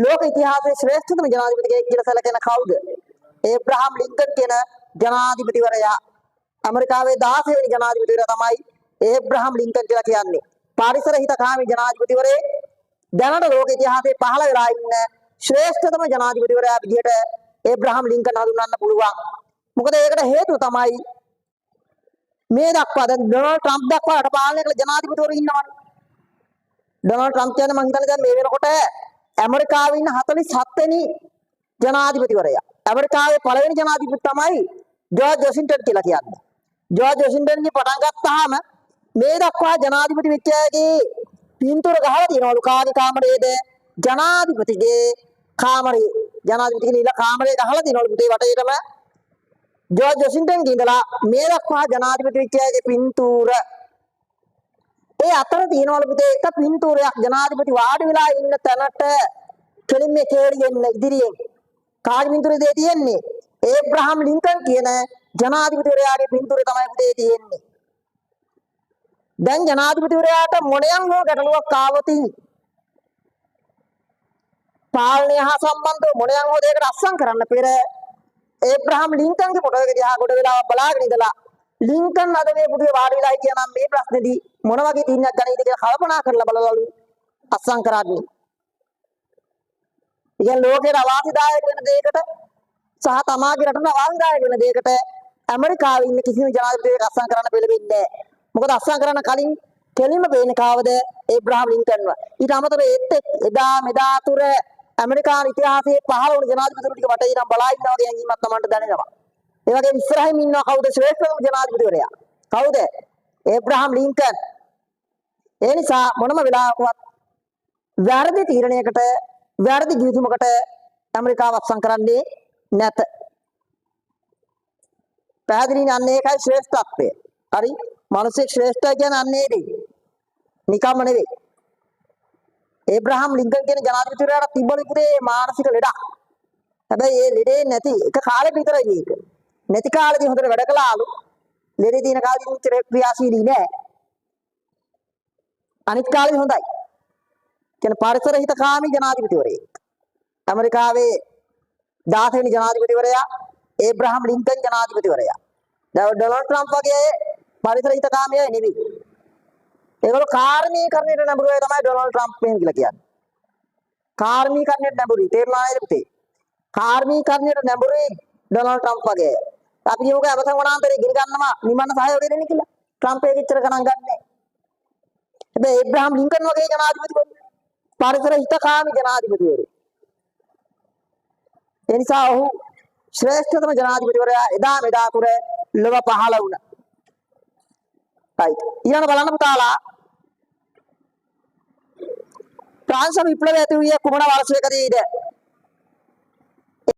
ලෝක ඉතිහාසයේ ශ්‍රේෂ්ඨතම ජනාධිපති කෙනෙක් කියලා සැලකෙන කවුද? ඒබ්‍රහම් ලින්කන් කියන ජනාධිපතිවරයා. ඇමරිකාවේ 16 වෙනි ජනාධිපතිවරයා තමයි ඒබ්‍රහම් ලින්කන් කියලා කියන්නේ. පරිසර හිතකාමී ජනාධිපතිවරේ දැනට ලෝක ඉතිහාසයේ පහළ වෙලා ඉන්න ශ්‍රේෂ්ඨතම ජනාධිපතිවරයා විදිහට ඒබ්‍රහම් ලින්කන් හඳුන්වන්න පුළුවන්. මොකද ඒකට හේතුව තමයි මේ දක්වා දැන් ඩොනල්ඩ් ට්‍රම්ප් දක්වා රට පාලනය කළ ජනාධිපතිවරු ඉන්නවනේ. ඩොනල්ඩ් ට්‍රම්ප් කියන්නේ මං හිතන්නේ දැන් මේ වෙනකොට ඇමරිකාවේ ඉන්න 47 වෙනි ජනාධිපතිවරයා. ඇමරිකාවේ පළවෙනි ජනාධිපති තමයි ජෝර්ජ් වොෂින්ටන් කියලා කියන්නේ. ජෝර්ජ් වොෂින්ටන්ගේ පටන් ගත්තාම මේ දක්වා ජනාධිපති වෙච්ච අයගේ පින්තූර ගහලා තියෙනවලු කාගේ කාමරයේද? ජනාධිපතිගේ කාමරේ. ජනාධිපතිගේ නිල කාමරේ ගහලා තියෙනවලු පුතේ වටේටම. ජෝර්ජ් වොෂින්ටන්ගේ ඉඳලා මේ දක්වා ජනාධිපති වෙච්ච අයගේ පින්තූර. ඒ අතර තියෙනවලු පුතේ එක පින්තූරයක් ජනාධිපති වාඩි වෙලා ඉන්න තැනට කෙලින්ම කෙලියෙන් ඉදිරියෙන්. කාගේ පින්තූරද තියෙන්නේ? ඒබ්‍රහම් ලින්කන් කියන ජනාධිපතිවරයාගේ පින්තූරය තමයි පුතේ තියෙන්නේ. දැන් ජනාධිපතිවරයාට මොණයන් හෝ ගැටලුවක් ආවොත් පාලනය හා සම්බන්ධව මොණයන් හෝ දෙයකට අත්සන් කරන්න පෙර ඒබ්‍රහම් ලින්කන්ගේ ෆොටෝ එක දිහා කොට වෙලාවක් බලාගෙන ඉඳලා ලින්කන් අද මේ පුදුවේ වාඩි වෙලා හිටියා නම් මේ ප්‍රශ්නේදී මොන වගේ තීරණයක් ගන්නයිද කියලා කල්පනා කරලා බලලලු අත්සන් කරන්නේ. ඉතින් ලෝකේට අවාසිදායක වෙන දෙයකට සහ තමාගේ රටට අවාසිදායක වෙන දෙයකට ඇමරිකාවේ ඉන්න කිසිම ජනාධිපතියෙක් අත්සන් කරන්න පෙළඹෙන්නේ නැහැ. මොකද අත්සන් කරන්න කලින් කෙලින්ම පේන්නේ කාවද? ඒබ්‍රහම් ලින්කන්ව. ඊට අමතරව එදා මෙදා තුර ඇමරිකානු ඉතිහාසයේ පහළ වුණු ජනාධිපතිවරු ටික වටේ ඉඳන් බලා ඉන්නවා වගේ හැඟීමක් Tamanට දැනෙනවා. ඒ වගේම ඉස්සරහින් ඉන්නවා කවුද ශ්‍රේෂ්ඨම ජනාධිපතිවරයා? කවුද? Abraham Lincoln. ඒ නිසා මොනම වෙලාවකවත් වැරදි තීරණයකට වැරදි ගිවිසුමකට ඇමරිකාව අත්සන් කරන්නේ නැත. පැහැදිලිනේ අන්න ඒකයි ශ්‍රේෂ්ඨත්වය. හරි? මිනිස්සෙක් ශ්‍රේෂ්ඨයි කියන්නේ අන්න ඒකයි. නිකම්ම නෙවෙයි. ඒබ්‍රහම් ලින්කන් කියන ජනාධිපතිවරයාට තිබ්බලු පුතේ මානසික ලෙඩක්. හැබැයි ඒ ලෙඩේ නැති එක කාලෙක විතරයි මේක. නැති කාලෙදී හොඳට වැඩ කළාලු. ලෙඩේ තියෙන කාලෙදී උච්ච ක්‍රියාශීලී නෑ. අනිත් කාලෙදී හොඳයි. කියන්නේ පරිසර හිතකාමී ජනාධිපතිවරයෙක්. ඇමරිකාවේ 16 වෙනි ජනාධිපතිවරයා ඒබ්‍රහම් ලින්කන් ජනාධිපතිවරයා. දැන් ඩොනල්ඩ් ට්‍රම්ප් වගේ පරිසර හිතකාමී අය නෙවෙයි. ඒගොල්ලෝ කාර්මීකරණයට නැඹුරු අය තමයි ඩොනල්ඩ් ට්‍රම්ප් කියලා කියන්නේ. කාර්මීකරණයට නැඹුරුයි. තේරුණා නේද පුතේ? කාර්මීකරණයට නැඹුරුයි ඩොනල්ඩ් ට්‍රම්ප් වගේ. අපි කියමුකෝ අවසන් වනාන්තරේ ගිනි ගන්නවා නිමන්න සහයෝගය දෙන්න කියලා. ට්‍රම්ප් ඒක ඉච්චර ගණන් ගන්නෑ. හැබැයි ඒබ්‍රහම් ලින්කන් වගේ ජනාධිපතිවරු පරිසර හිතකාමී ජනාධිපතිවරු. ඒ නිසා ඔහු ශ්‍රේෂ්ඨතම ජනාධිපතිවරයා එදා මෙදා තුර ලොව පහළ වුණා. right. ඊළඟ බලන්න පුතාලා ප්‍රාන්ස් විප්ලවය ඇති වූයේ කුමන වර්ෂයකදීද?